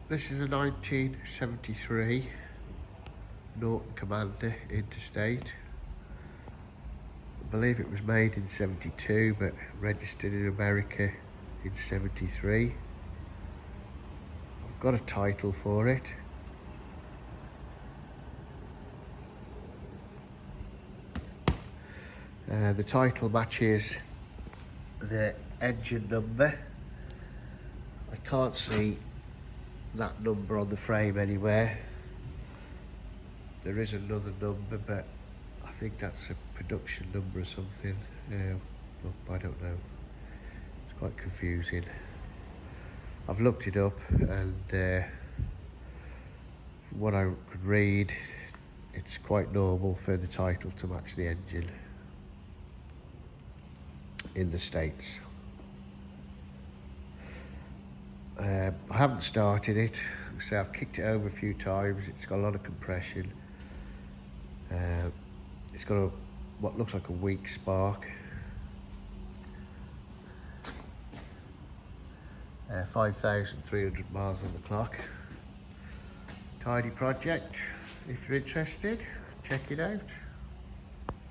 This is a 1973 Norton Commando Interstate. I believe it was made in 72 but registered in America in 73. I've got a title for it. The title matches the engine number. I can't see that number on the frame anywhere. There is another number, but I think that's a production number or something. I don't know. It's quite confusing. I've looked it up, and from what I could read, it's quite normal for the title to match the engine in the States. I haven't started it, so I've kicked it over a few times. It's got a lot of compression. It's got what looks like a weak spark. 5,300 miles on the clock. Tidy project. If you're interested, check it out.